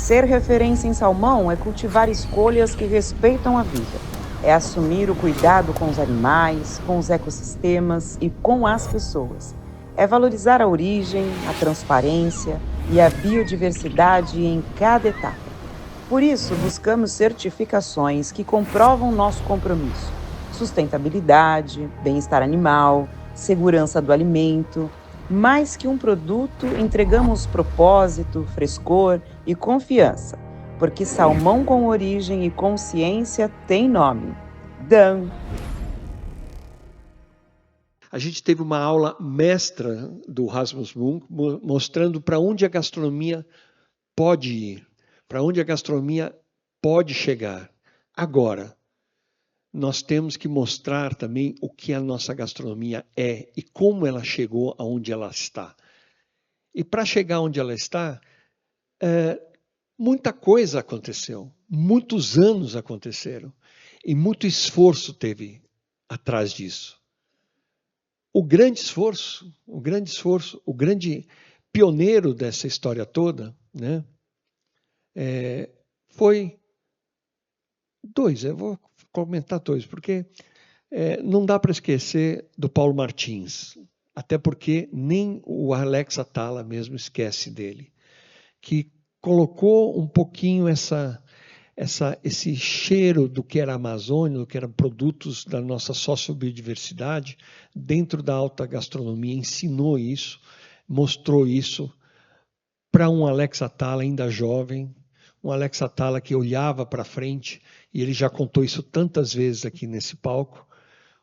Ser referência em salmão é cultivar escolhas que respeitam a vida. É assumir o cuidado com os animais, com os ecossistemas e com as pessoas. É valorizar a origem, a transparência e a biodiversidade em cada etapa. Por isso, buscamos certificações que comprovam nosso compromisso. Sustentabilidade, bem-estar animal, segurança do alimento. Mais que um produto, entregamos propósito, frescor e confiança, porque salmão com origem e consciência tem nome: Dan. A gente teve uma aula mestra do Rasmus Munk mostrando para onde a gastronomia pode ir, para onde a gastronomia pode chegar. Agora, nós temos que mostrar também o que a nossa gastronomia é e como ela chegou aonde ela está. E para chegar onde ela está, muita coisa aconteceu, muitos anos aconteceram e muito esforço teve atrás disso. O grande esforço, o grande pioneiro dessa história toda, né, foi dois. Eu vou comentar dois, porque não dá para esquecer do Paulo Martins, até porque nem o Alex Atala mesmo esquece dele, que colocou um pouquinho esse cheiro do que era a Amazônia, do que eram produtos da nossa sociobiodiversidade, dentro da alta gastronomia, ensinou isso, mostrou isso para um Alex Atala ainda jovem, um Alex Atala que olhava para frente, e ele já contou isso tantas vezes aqui nesse palco,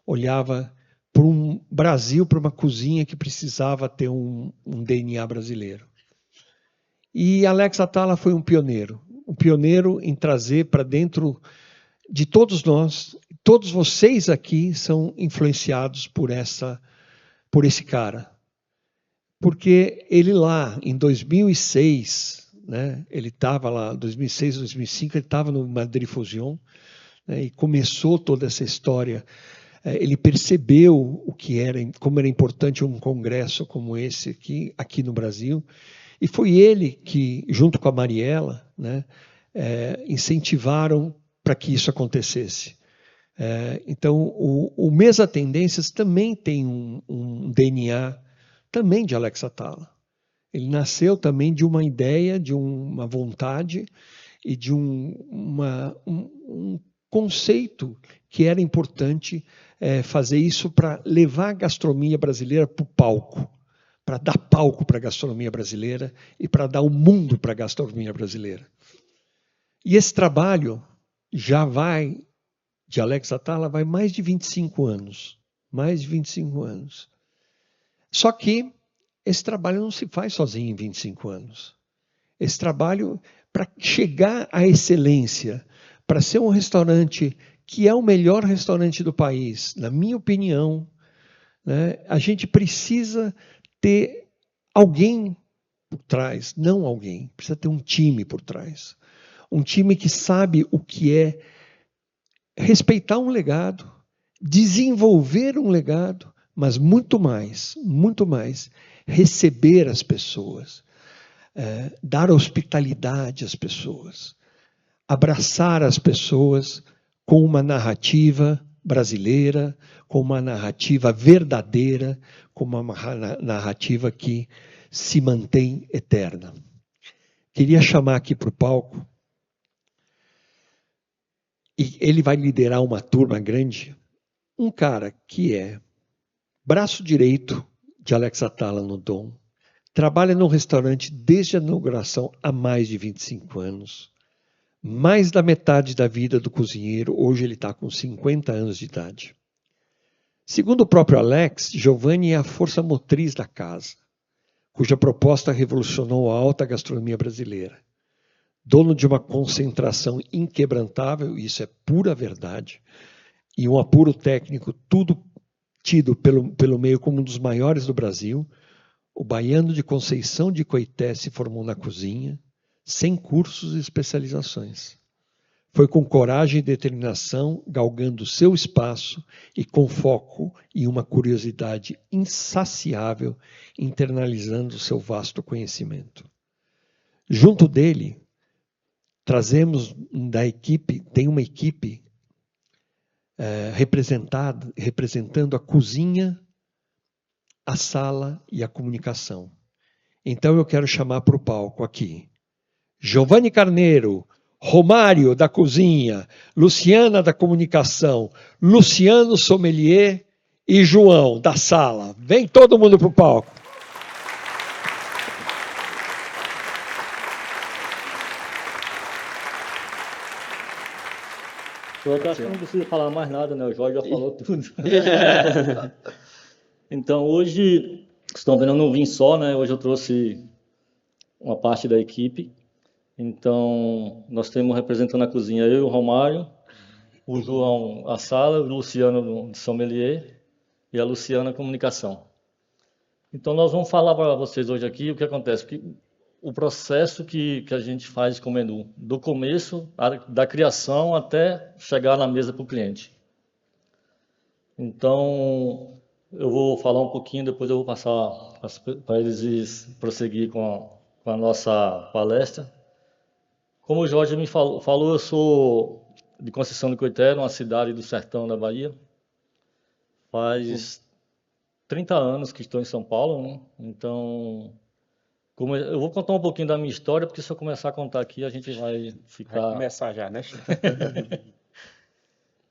olhava para um Brasil, para uma cozinha que precisava ter um DNA brasileiro. E Alex Atala foi um pioneiro em trazer para dentro de todos nós, todos vocês aqui são influenciados por esse cara. Porque ele lá, em 2006, né, ele estava lá, 2006, 2005, ele estava no Madrid Fusion, né, e começou toda essa história. Ele percebeu como era importante um congresso como esse aqui no Brasil, e foi ele que, junto com a Mariela, né, incentivaram para que isso acontecesse. Então, o Mesa Tendências também tem um DNA também de Alex Atala. Ele nasceu também de uma ideia, de uma vontade e de um conceito que era importante fazer isso para levar a gastronomia brasileira para o palco, para dar palco para a gastronomia brasileira e para dar o mundo para a gastronomia brasileira. E esse trabalho de Alex Atala, vai mais de 25 anos. Mais de 25 anos. Só que esse trabalho não se faz sozinho em 25 anos. Esse trabalho, para chegar à excelência, para ser um restaurante que é o melhor restaurante do país, na minha opinião, né, a gente precisa ter alguém por trás, não alguém, precisa ter um time por trás. Um time que sabe o que é respeitar um legado, desenvolver um legado, mas muito mais, receber as pessoas, dar hospitalidade às pessoas, abraçar as pessoas com uma narrativa brasileira, com uma narrativa verdadeira, com uma narrativa que se mantém eterna. Queria chamar aqui para o palco, e ele vai liderar uma turma grande, um cara que é braço direito de Alex Atala no Dom, trabalha no restaurante desde a inauguração há mais de 25 anos, mais da metade da vida do cozinheiro, hoje ele está com 50 anos de idade. Segundo o próprio Alex, Giovanni é a força motriz da casa, cuja proposta revolucionou a alta gastronomia brasileira. Dono de uma concentração inquebrantável, isso é pura verdade, e um apuro técnico, tudo tido pelo meio como um dos maiores do Brasil, o baiano de Conceição de Coité se formou na cozinha, sem cursos e especializações. Foi com coragem e determinação, galgando seu espaço e com foco e uma curiosidade insaciável, internalizando seu vasto conhecimento. Junto dele, trazemos da equipe, tem uma equipe representando a cozinha, a sala e a comunicação. Então eu quero chamar para o palco aqui Giovanni Carneiro, Romário da cozinha, Luciana da comunicação, Luciano Sommelier e João da sala. Vem todo mundo para o palco. Eu acho que não precisa falar mais nada, né? O Jorge já falou tudo. Então, hoje, vocês estão vendo, eu não vim só, né? Hoje eu trouxe uma parte da equipe. Então, nós temos representando a cozinha eu, o Romário, o João, a sala, o Luciano, de sommelier, e a Luciana, comunicação. Então, nós vamos falar para vocês hoje aqui o que acontece. Porque o processo que a gente faz com o menu, do começo, da criação até chegar na mesa para o cliente. Então, eu vou falar um pouquinho, depois eu vou passar para eles prosseguir com a nossa palestra. Como o Jorge me falou, eu sou de Conceição do Coité, uma cidade do sertão da Bahia. Faz 30 anos que estou em São Paulo, né? Então, eu vou contar um pouquinho da minha história, porque se eu começar a contar aqui, a gente vai ficar... Vai começar já, né?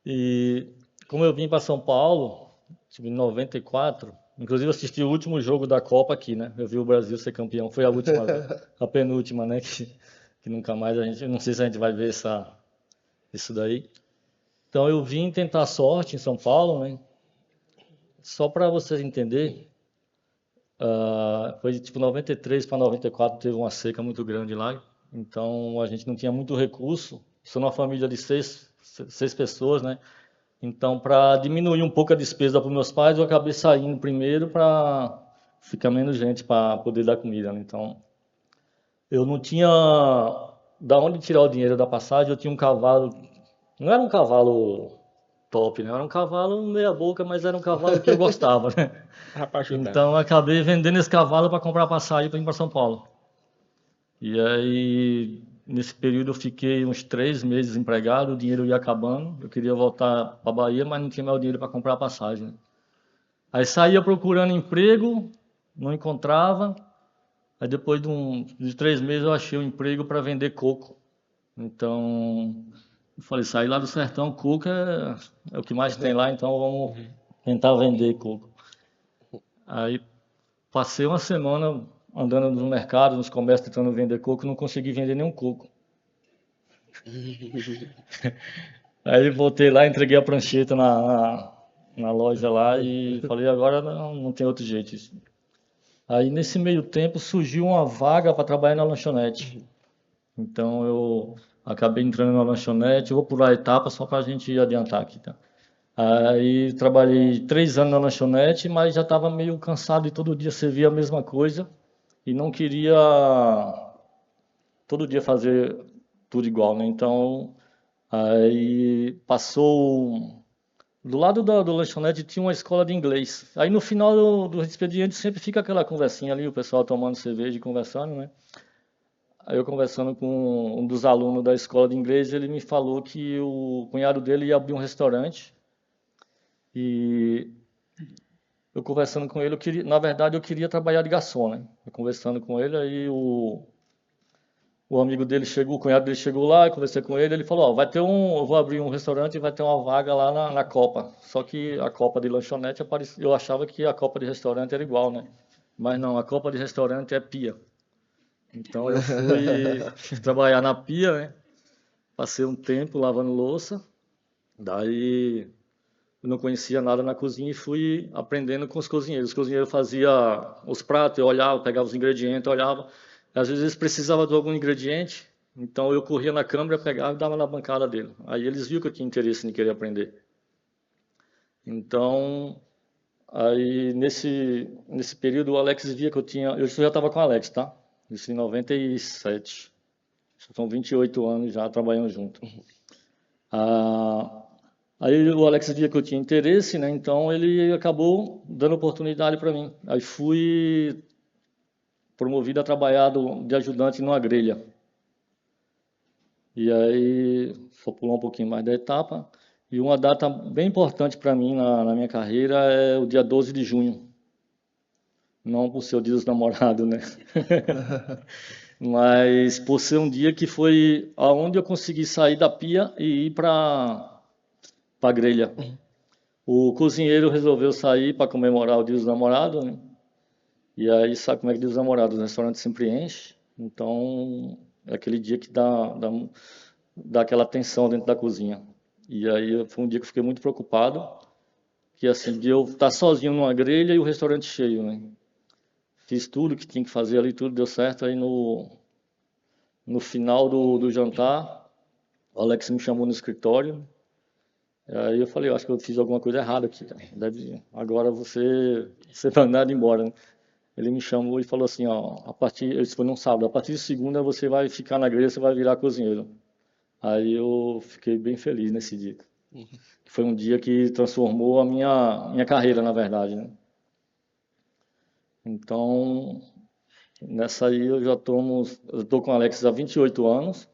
E como eu vim para São Paulo, em 94, inclusive assisti o último jogo da Copa aqui, né? Eu vi o Brasil ser campeão, foi a última, a penúltima, né? Que nunca mais a gente, não sei se a gente vai ver isso daí. Então eu vim tentar sorte em São Paulo, né? Só para vocês entenderem, foi tipo 93 para 94, teve uma seca muito grande lá, então a gente não tinha muito recurso. Sou uma família de seis pessoas, né? Então, para diminuir um pouco a despesa para os meus pais, eu acabei saindo primeiro para ficar menos gente para poder dar comida, né? Então, eu não tinha da onde tirar o dinheiro da passagem. Eu tinha um cavalo, não era um cavalo top, né? Era um cavalo meia boca, mas era um cavalo que eu gostava, né? Então, eu acabei vendendo esse cavalo para comprar passagem para ir para São Paulo. E aí, nesse período, eu fiquei uns 3 meses empregado, o dinheiro ia acabando. Eu queria voltar para a Bahia, mas não tinha mais o dinheiro para comprar a passagem. Aí saía procurando emprego, não encontrava. Aí depois de 3 meses eu achei um emprego para vender coco. Então, eu falei, saí lá do sertão, coco é o que mais tem lá, então vamos tentar vender coco. Aí passei uma semana andando no mercado, nos comércios, tentando vender coco, não consegui vender nenhum coco. Aí voltei lá, entreguei a prancheta na loja lá e falei, agora não tem outro jeito. Aí nesse meio tempo surgiu uma vaga para trabalhar na lanchonete. Então eu acabei entrando na lanchonete, eu vou pular a etapa só para a gente adiantar aqui, tá? Aí trabalhei 3 anos na lanchonete, mas já estava meio cansado de todo dia servir a mesma coisa e não queria todo dia fazer tudo igual, né? Então, aí passou... Do lado do lanchonete tinha uma escola de inglês. Aí no final do expediente sempre fica aquela conversinha ali, o pessoal tomando cerveja e conversando, né? Aí eu conversando com um dos alunos da escola de inglês, ele me falou que o cunhado dele ia abrir um restaurante. E eu conversando com ele, na verdade eu queria trabalhar de garçom, né? Eu conversando com ele, aí o amigo dele chegou, o cunhado dele chegou lá, eu conversei com ele, ele falou, ó, eu vou abrir um restaurante e vai ter uma vaga lá na Copa. Só que a Copa de lanchonete, eu achava que a Copa de restaurante era igual, né? Mas não, a Copa de restaurante é pia. Então eu fui trabalhar na pia, né? Passei um tempo lavando louça, daí eu não conhecia nada na cozinha e fui aprendendo com os cozinheiros. Os cozinheiros faziam os pratos, eu olhava, pegava os ingredientes, olhava. Às vezes eles precisavam de algum ingrediente, então eu corria na câmara, pegava e dava na bancada dele. Aí eles viram que eu tinha interesse em querer aprender. Então, aí nesse período o Alex via que eu já estava com o Alex, tá? Isso em 97. São 28 anos já trabalhando junto. Aí o Alex via que eu tinha interesse, né? Então ele acabou dando oportunidade para mim. Aí fui promovido a trabalhar de ajudante numa grelha. E aí, vou pular um pouquinho mais da etapa. E uma data bem importante para mim na minha carreira é o dia 12 de junho. Não por ser o dia dos namorados, né? Mas por ser um dia que foi aonde eu consegui sair da pia e ir para a grelha. O cozinheiro resolveu sair para comemorar o dia dos namorados, né? E aí, sabe como é que diz os namorados? O restaurante sempre enche. Então, é aquele dia que dá aquela tensão dentro da cozinha. E aí, foi um dia que eu fiquei muito preocupado, que assim, de eu estar sozinho numa grelha e o restaurante cheio, né? Fiz tudo que tinha que fazer ali, tudo deu certo. Aí, no final do jantar, o Alex me chamou no escritório. Aí eu falei, eu acho que eu fiz alguma coisa errada aqui, cara. Agora você vai mandado embora, né? Ele me chamou e falou assim, ó, isso foi num sábado, a partir de segunda você vai ficar na grelha, você vai virar cozinheiro. Aí eu fiquei bem feliz nesse dia. Foi um dia que transformou a minha carreira, na verdade, né? Então, nessa aí eu tô com o Alex há 28 anos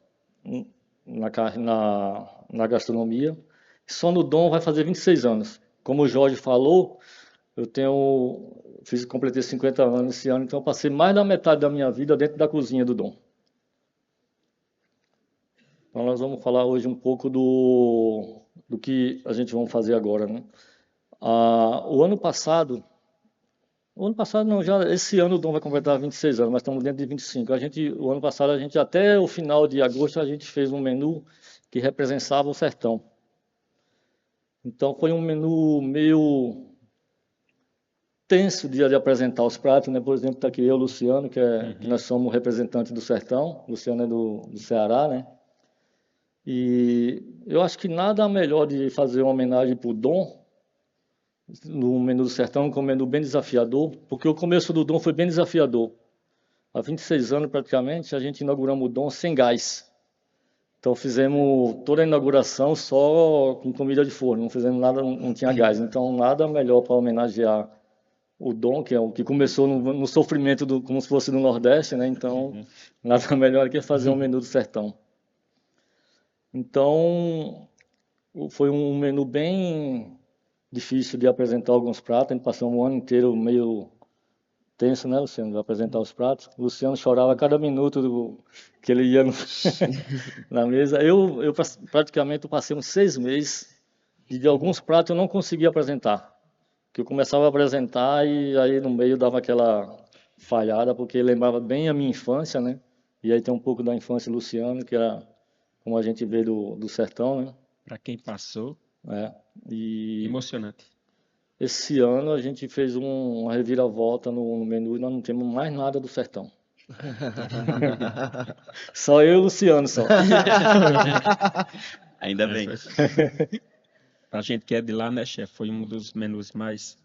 na gastronomia. Só no Dom vai fazer 26 anos. Como o Jorge falou, completei 50 anos esse ano, então eu passei mais da metade da minha vida dentro da cozinha do Dom. Então nós vamos falar hoje um pouco do que a gente vai fazer agora, né? O ano passado não, já esse ano o Dom vai completar 26 anos, mas estamos dentro de 25. O ano passado até o final de agosto a gente fez um menu que representava o sertão. Então foi um menu meio tenso de apresentar os pratos, né? Por exemplo, está aqui eu, Luciano, que nós somos representantes do sertão. Luciano é do Ceará, né? E eu acho que nada melhor de fazer uma homenagem para o Dom no menu do sertão, que é um menu bem desafiador, porque o começo do Dom foi bem desafiador. Há 26 anos, praticamente, a gente inauguramos o Dom sem gás. Então fizemos toda a inauguração só com comida de forno, não fizemos nada, não tinha gás. Então nada melhor para homenagear o Dom, que é o que começou no sofrimento como se fosse no Nordeste, né? Então nada melhor que fazer um menu do sertão. Então foi um menu bem difícil de apresentar alguns pratos. A gente passou um ano inteiro meio tenso, né, Luciano, de apresentar os pratos. O Luciano chorava a cada minuto que ele ia na mesa. Eu praticamente passei uns 6 meses e de alguns pratos eu não conseguia apresentar. Que eu começava a apresentar e aí no meio dava aquela falhada, porque lembrava bem a minha infância, né? E aí tem um pouco da infância do Luciano, que era como a gente vê do sertão, né? Para quem passou, E emocionante. esse ano a gente fez uma reviravolta no menu e nós não temos mais nada do sertão. Só eu e o Luciano, só. Ainda bem. Pra gente que é de lá, né, chefe? Foi um dos menus mais,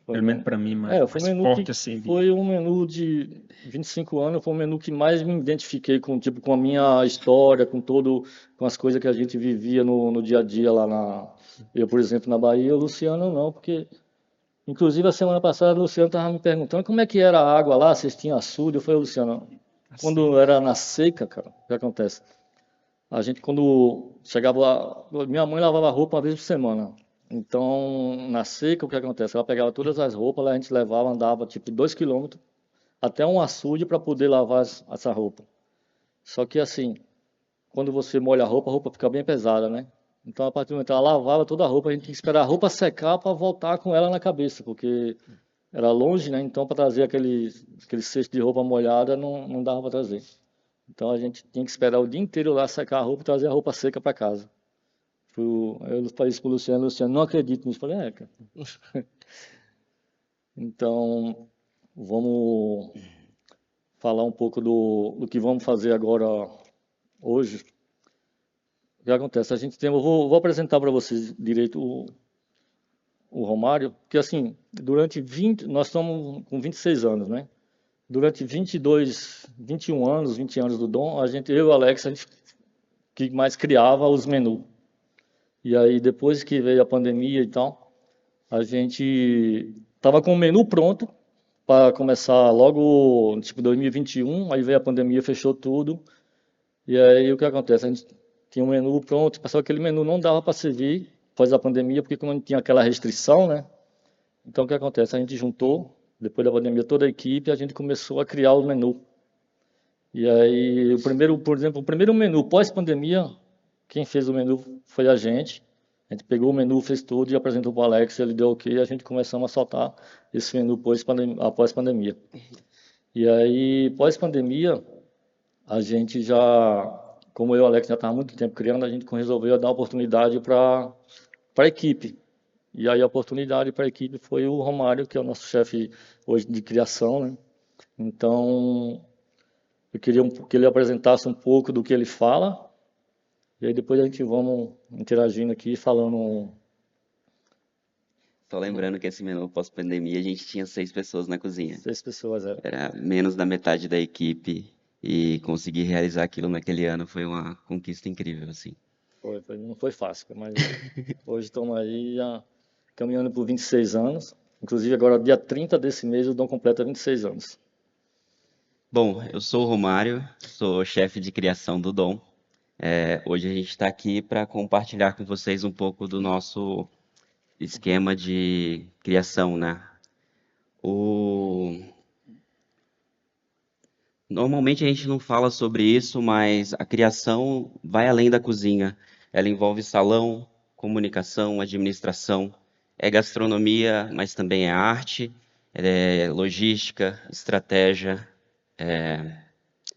pelo menos para mim, mais forte, assim. Foi um menu de 25 anos, foi um menu que mais me identifiquei com a minha história, com as coisas que a gente vivia no dia a dia lá eu, por exemplo, na Bahia, o Luciano não, porque inclusive a semana passada o Luciano estava me perguntando como é que era a água lá, se tinha açude. Eu falei, Luciano, quando era na seca, cara, o que acontece? A gente, quando chegava lá, minha mãe lavava roupa uma vez por semana. Então, na seca, o que acontece? Ela pegava todas as roupas, a gente levava, andava tipo 2 quilômetros até um açude para poder lavar essa roupa. Só que assim, quando você molha a roupa fica bem pesada, né? Então, a partir do momento que ela lavava toda a roupa, a gente tinha que esperar a roupa secar para voltar com ela na cabeça, porque era longe, né? Então, para trazer aquele cesto de roupa molhada, não dava para trazer. Então, a gente tinha que esperar o dia inteiro lá secar a roupa e trazer a roupa seca para casa. Eu falei isso para o Luciano, não acredito nisso. Eu falei, cara. Então, vamos falar um pouco do que vamos fazer agora, hoje. O que acontece? Eu vou apresentar para vocês direito o Romário, porque assim, nós estamos com 26 anos, né? Durante 21 anos, 20 anos do Dom, eu e o Alex, a gente que mais criava os menus. E aí, depois que veio a pandemia e tal, a gente estava com o menu pronto para começar logo, tipo, 2021, aí veio a pandemia, fechou tudo. E aí o que acontece? A gente tinha um menu pronto, só que aquele menu não dava para servir após a pandemia, porque como não tinha aquela restrição, né? Então o que acontece? A gente juntou, depois da pandemia, toda a equipe, a gente começou a criar o menu. E aí, por exemplo, o primeiro menu pós-pandemia, quem fez o menu foi a gente. A gente pegou o menu, fez tudo e apresentou para o Alex, ele deu ok, e a gente começamos a soltar esse menu após pandemia. E aí, pós-pandemia, a gente já, como eu e o Alex já estava há muito tempo criando, a gente resolveu dar oportunidade para a equipe. E aí a oportunidade para a equipe foi o Romário, que é o nosso chefe hoje de criação, né? Então, eu queria que ele apresentasse um pouco do que ele fala, e aí depois a gente vamos interagindo aqui, falando. Só lembrando que esse menu pós-pandemia a gente tinha 6 pessoas na cozinha. 6 pessoas, é. Era menos da metade da equipe e conseguir realizar aquilo naquele ano foi uma conquista incrível, assim. Não foi fácil, mas hoje estamos aí já caminhando por 26 anos. Inclusive agora, dia 30 desse mês, o Dom completa 26 anos. Bom, eu sou o Romário, sou chefe de criação do Dom. Hoje a gente está aqui para compartilhar com vocês um pouco do nosso esquema de criação, né? Normalmente a gente não fala sobre isso, mas a criação vai além da cozinha. Ela envolve salão, comunicação, administração, é gastronomia, mas também é arte, é logística, estratégia,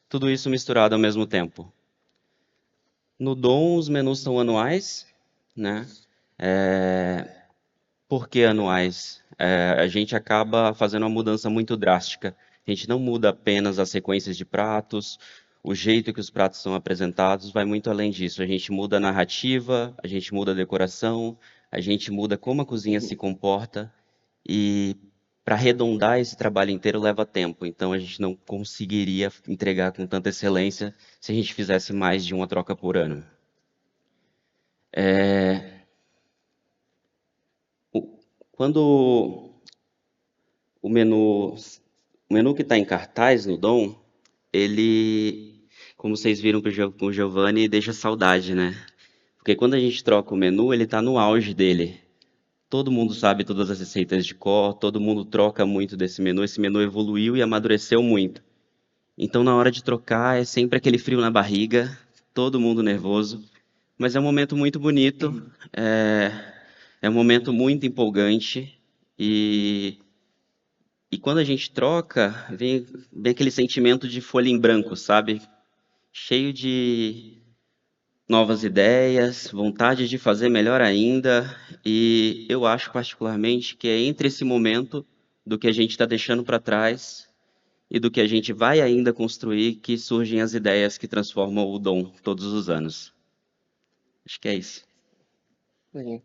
tudo isso misturado ao mesmo tempo. No Dom, os menus são anuais, né? Por que anuais? A gente acaba fazendo uma mudança muito drástica. A gente não muda apenas as sequências de pratos, o jeito que os pratos são apresentados, vai muito além disso. A gente muda a narrativa, a gente muda a decoração, a gente muda como a cozinha se comporta e para arredondar esse trabalho inteiro leva tempo. Então a gente não conseguiria entregar com tanta excelência se a gente fizesse mais de uma troca por ano. Quando o menu que está em cartaz no Dom, ele, como vocês viram com o Giovanni, deixa saudade, né? Porque quando a gente troca o menu, ele está no auge dele. Todo mundo sabe todas as receitas de cor, todo mundo troca muito desse menu. Esse menu evoluiu e amadureceu muito. Então, na hora de trocar, é sempre aquele frio na barriga, todo mundo nervoso. Mas é um momento muito bonito, é um momento muito empolgante. E quando a gente troca, vem aquele sentimento de folha em branco, sabe? Cheio de novas ideias, vontade de fazer melhor ainda. E eu acho particularmente que é entre esse momento do que a gente está deixando para trás e do que a gente vai ainda construir que surgem as ideias que transformam o Dom todos os anos. Acho que é isso. Sim.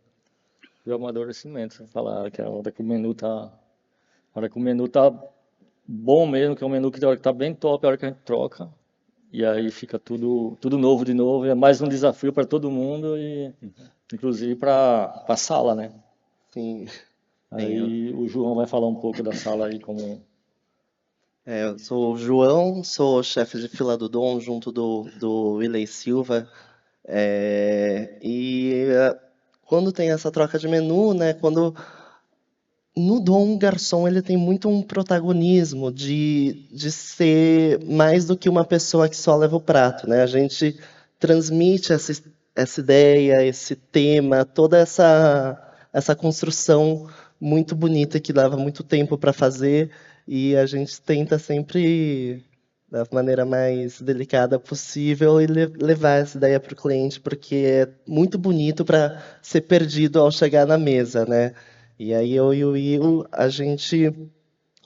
E o amadurecimento, falar que a hora que o menu tá bom mesmo, que é um menu que tá bem top, a hora que a gente troca, e aí fica tudo novo de novo, é mais um desafio para todo mundo, e inclusive para a sala, né? Sim. Aí o João vai falar um pouco da sala aí como... Eu sou o João, sou chefe de fila do Dom, junto do Willey Silva. Quando tem essa troca de menu, né? No Dom, o garçom ele tem muito um protagonismo de ser mais do que uma pessoa que só leva o prato, né? A gente transmite essa ideia, esse tema, toda essa construção muito bonita que leva muito tempo para fazer, e a gente tenta sempre da maneira mais delicada possível e levar essa ideia para o cliente, porque é muito bonito para ser perdido ao chegar na mesa, né? E aí eu e o Will, a gente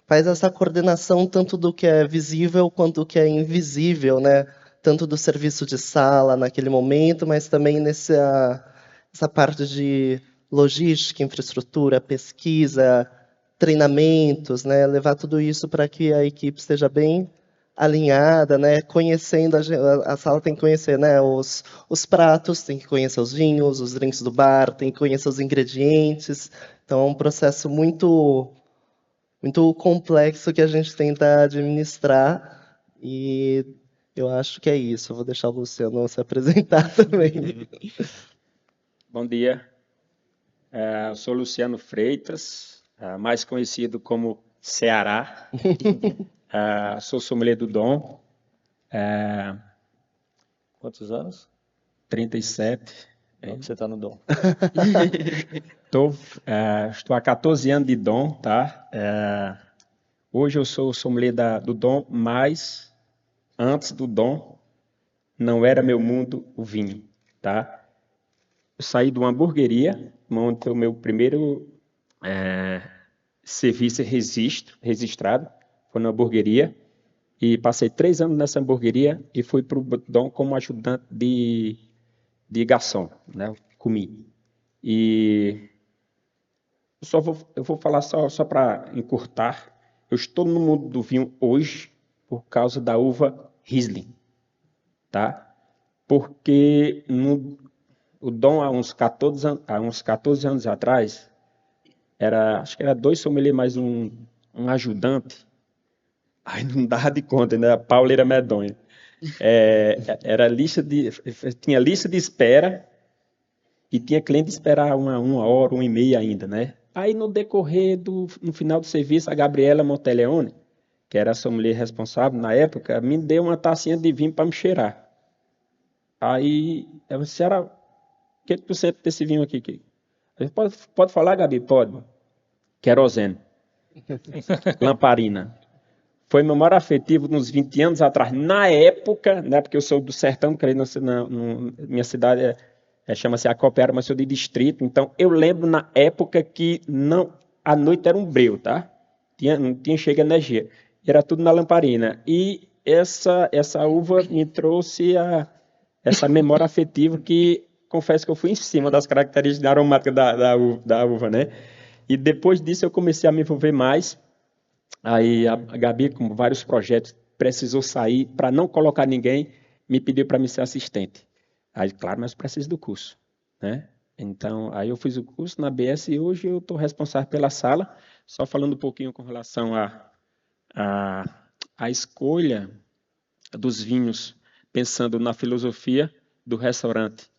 faz essa coordenação tanto do que é visível quanto do que é invisível, né? Tanto do serviço de sala naquele momento, mas também essa parte de logística, infraestrutura, pesquisa, treinamentos, né? Levar tudo isso para que a equipe esteja bem alinhada, né? Conhecendo a sala tem que conhecer, né? Os pratos, tem que conhecer os vinhos, os drinks do bar, tem que conhecer os ingredientes. Então é um processo muito complexo que a gente tenta administrar, e Eu acho que é isso. Eu vou deixar o Luciano se apresentar também. Bom dia. Eu sou Luciano Freitas, mais conhecido como Ceará. Sou sommelier do Dom. Quantos anos? 37. Não, você está no Dom. Estou há 14 anos de Dom, tá? Hoje eu sou sommelier do Dom, mas antes do Dom não era meu mundo o vinho, tá? Eu saí de uma hamburgueria, montei o meu primeiro serviço registrado, foi na hamburgueria, e passei 3 anos nessa hamburgueria e fui para o Dom como ajudante de garçom, né? Comi. E eu vou falar só para encurtar. Eu estou no mundo do vinho hoje por causa da uva Riesling, tá? Porque o Dom, há uns 14 anos atrás, acho que era 2 sommeliers mais um ajudante. Aí não dava de conta, né? A pauleira medonha. Tinha lista de espera e tinha cliente esperar uma hora, 1h30 ainda, né? Aí no decorrer no final do serviço, a Gabriela Monteleone, que era a sommelier responsável na época, me deu uma tacinha de vinho para me cheirar. Aí eu disse, era que por cento desse vinho aqui? Pode falar, Gabi? Pode. Querosene. Lamparina. Foi memória afetiva uns 20 anos atrás. Na época, né, porque eu sou do sertão, minha cidade chama-se Acopiara, mas sou de distrito. Então, eu lembro na época que a noite era um breu, tá? Não tinha chega energia. Era tudo na lamparina. E essa uva me trouxe essa memória afetiva que, confesso que eu fui em cima das características aromáticas da uva, né? E depois disso eu comecei a me envolver mais. Aí a Gabi, com vários projetos, precisou sair para não colocar ninguém, me pediu para me ser assistente. Aí, claro, mas preciso do curso, né? Então, aí eu fiz o curso na ABS e hoje eu estou responsável pela sala. Só falando um pouquinho com relação à escolha dos vinhos, pensando na filosofia do restaurante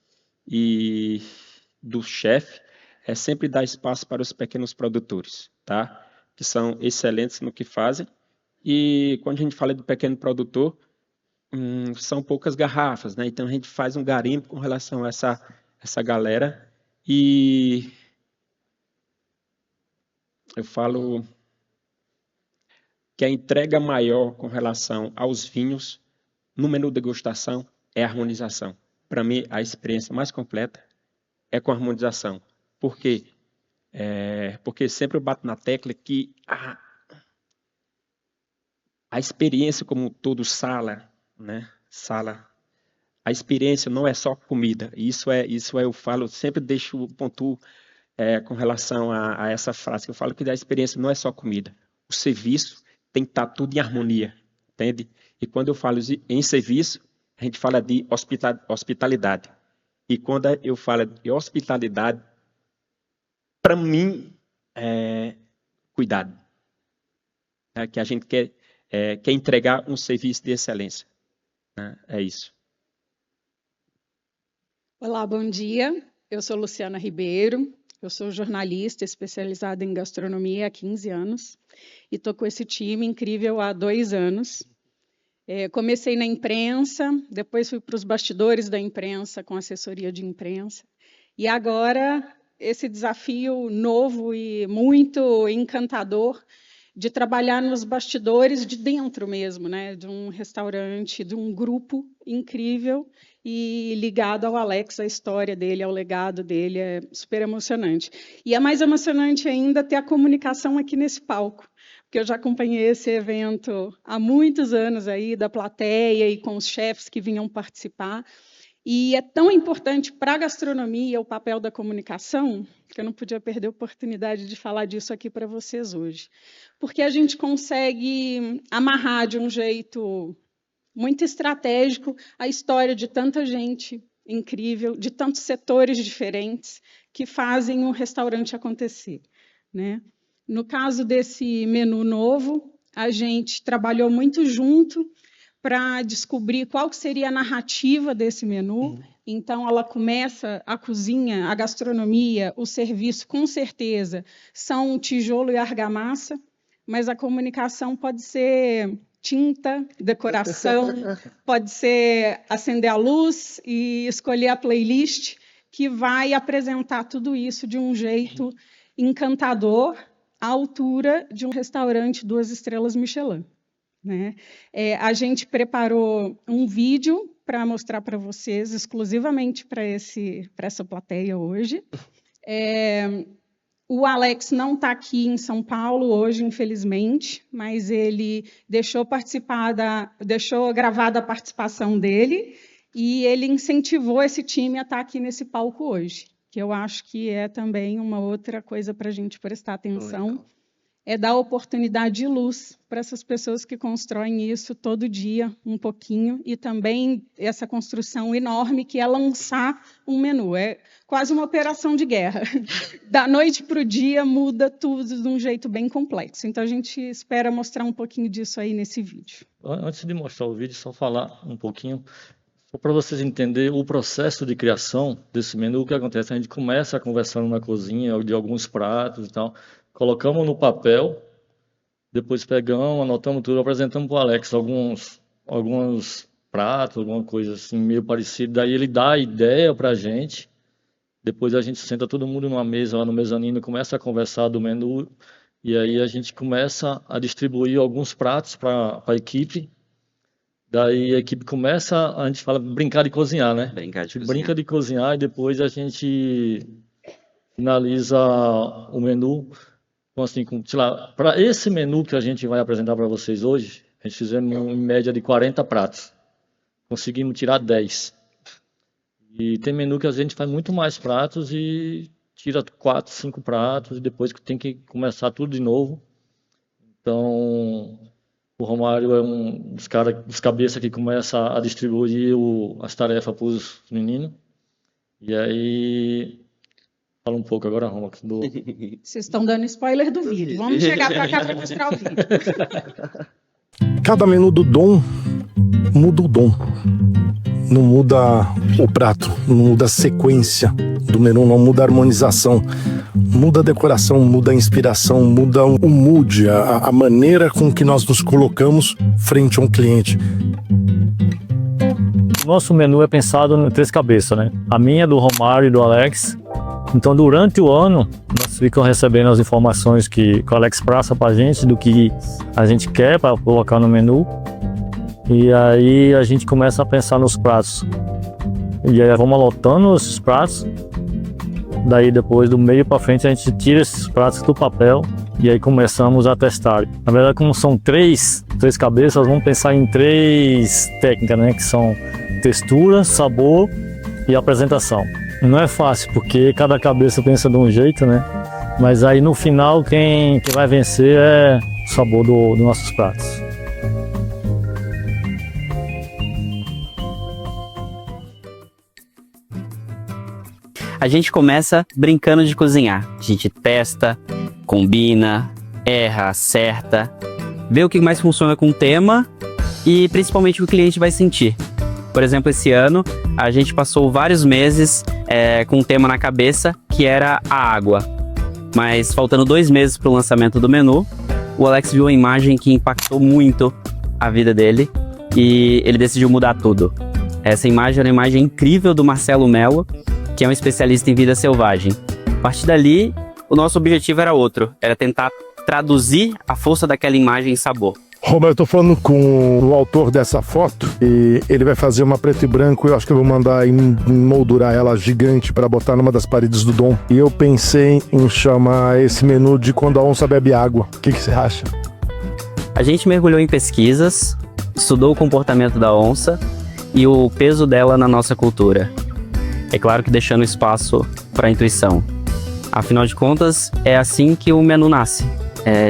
e do chefe, é sempre dar espaço para os pequenos produtores, tá? Que são excelentes no que fazem. E quando a gente fala do pequeno produtor, são poucas garrafas, né? Então a gente faz um garimpo com relação a essa galera. E eu falo que a entrega maior com relação aos vinhos no menu degustação é a harmonização. Para mim, a experiência mais completa é com a harmonização. Por quê? Porque sempre eu bato na tecla que a experiência como um todo, sala, né? Sala. A experiência não é só comida. Isso eu falo, sempre pontuo com relação a essa frase. Eu falo que a experiência não é só comida. O serviço tem que estar tudo em harmonia, entende? E quando eu falo em serviço, a gente fala de hospitalidade. E quando eu falo de hospitalidade, para mim, cuidado. Que a gente quer entregar um serviço de excelência. Né? É isso. Olá, bom dia. Eu sou Luciana Ribeiro. Eu sou jornalista especializada em gastronomia há 15 anos. E estou com esse time incrível há 2 anos. Comecei na imprensa, depois fui para os bastidores da imprensa, com assessoria de imprensa. E agora, esse desafio novo e muito encantador de trabalhar nos bastidores de dentro mesmo, né? De um restaurante, de um grupo incrível e ligado ao Alex, a história dele, ao legado dele, é super emocionante. E é mais emocionante ainda ter a comunicação aqui nesse palco, porque eu já acompanhei esse evento há muitos anos aí, da plateia e com os chefes que vinham participar. E é tão importante para a gastronomia o papel da comunicação, que eu não podia perder a oportunidade de falar disso aqui para vocês hoje. Porque a gente consegue amarrar de um jeito muito estratégico a história de tanta gente incrível, de tantos setores diferentes que fazem o restaurante acontecer, né? No caso desse menu novo, a gente trabalhou muito junto para descobrir qual que seria a narrativa desse menu. Então, ela começa a cozinha, a gastronomia, o serviço, com certeza, são tijolo e argamassa, mas a comunicação pode ser tinta, decoração, pode ser acender a luz e escolher a playlist, que vai apresentar tudo isso de um jeito encantador, à altura de um restaurante 2 estrelas Michelin, né? A gente preparou um vídeo para mostrar para vocês, exclusivamente para essa plateia hoje. O Alex não está aqui em São Paulo hoje, infelizmente, mas ele deixou gravada a participação dele e ele incentivou esse time a estar aqui nesse palco hoje, que eu acho que é também uma outra coisa para a gente prestar atenção. É dar oportunidade de luz para essas pessoas que constroem isso todo dia, um pouquinho, e também essa construção enorme que é lançar um menu. É quase uma operação de guerra. Da noite para o dia muda tudo de um jeito bem complexo. Então, a gente espera mostrar um pouquinho disso aí nesse vídeo. Antes de mostrar o vídeo, só falar um pouquinho, só para vocês entenderem o processo de criação desse menu. O que acontece? A gente começa conversando na cozinha de alguns pratos e tal, colocamos no papel, depois pegamos, anotamos tudo, apresentamos para o Alex alguns pratos, alguma coisa assim meio parecida. Daí ele dá a ideia para a gente, depois a gente senta todo mundo numa mesa lá no mezanino, começa a conversar do menu, e aí a gente começa a distribuir alguns pratos para a equipe. Daí a equipe começa, a gente fala, brincar de cozinhar, né? Brinca de cozinhar e depois a gente finaliza o menu. Então, assim, sei lá, para esse menu que a gente vai apresentar para vocês hoje, a gente fizemos em média de 40 pratos. Conseguimos tirar 10. E tem menu que a gente faz muito mais pratos e tira 4, 5 pratos e depois tem que começar tudo de novo. Então, o Romário é um dos cabeças que começa a distribuir as tarefas para os meninos. E aí... Fala um pouco agora, Roma. Vocês estão dando spoiler do vídeo. Vamos chegar para cá para mostrar o vídeo. Cada menu do Dom muda o dom. Não muda o prato, não muda a sequência do menu, não muda a harmonização. Muda a decoração, muda a inspiração, muda o mood, a maneira com que nós nos colocamos frente a um cliente. Nosso menu é pensado em 3 cabeças, né? A minha, do Romário e do Alex. Então, durante o ano, nós ficamos recebendo as informações que o Alex passa para a gente, do que a gente quer para colocar no menu. E aí a gente começa a pensar nos pratos. E aí vamos anotando esses pratos. Daí depois, do meio para frente, a gente tira esses pratos do papel e aí começamos a testar. Na verdade, como são três cabeças, vamos pensar em 3 técnicas, né? Que são textura, sabor e apresentação. Não é fácil, porque cada cabeça pensa de um jeito, né? Mas aí no final, quem vai vencer é o sabor dos nossos pratos. A gente começa brincando de cozinhar. A gente testa, combina, erra, acerta, vê o que mais funciona com o tema e principalmente o que o cliente vai sentir. Por exemplo, esse ano a gente passou vários meses com um tema na cabeça que era a água. Mas faltando 2 meses para o lançamento do menu, o Alex viu uma imagem que impactou muito a vida dele e ele decidiu mudar tudo. Essa imagem era uma imagem incrível do Marcelo Mello, que é um especialista em vida selvagem. A partir dali, o nosso objetivo era outro, era tentar traduzir a força daquela imagem em sabor. Romário, eu tô falando com o autor dessa foto e ele vai fazer uma preto e branco. Eu acho que eu vou mandar moldurar ela gigante para botar numa das paredes do Dom. E eu pensei em chamar esse menu de Quando a Onça Bebe Água. O que você acha? A gente mergulhou em pesquisas, estudou o comportamento da onça e o peso dela na nossa cultura. É claro que deixando espaço para a intuição. Afinal de contas, é assim que o menu nasce.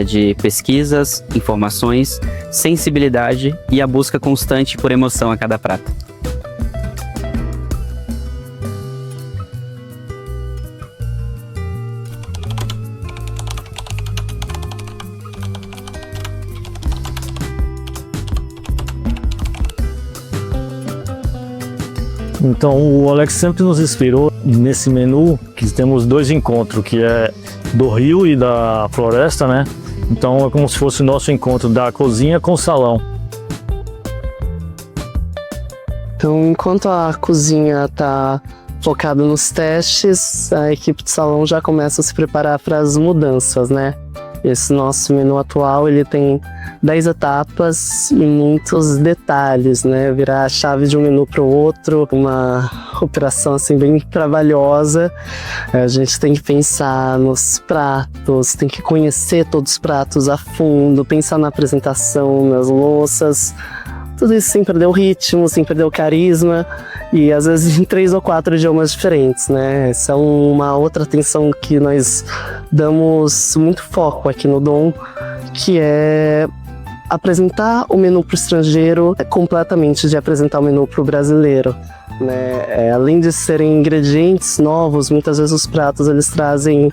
De pesquisas, informações, sensibilidade e a busca constante por emoção a cada prato. Então o Alex sempre nos inspirou nesse menu, que temos 2 encontros, que é do rio e da floresta, né? Então é como se fosse o nosso encontro da cozinha com o salão. Então, enquanto a cozinha está focada nos testes, a equipe de salão já começa a se preparar para as mudanças, né? Esse nosso menu atual, ele tem 10 etapas e muitos detalhes, né? Virar a chave de um menu para o outro, uma operação assim bem trabalhosa. A gente tem que pensar nos pratos, tem que conhecer todos os pratos a fundo, pensar na apresentação, nas louças. Tudo isso sem perder o ritmo, sem perder o carisma e às vezes em 3 ou 4 idiomas diferentes, né? Essa é uma outra atenção que nós damos muito foco aqui no Dom, que é apresentar o menu para o estrangeiro completamente de apresentar o menu para o brasileiro, né? Além de serem ingredientes novos, muitas vezes os pratos eles trazem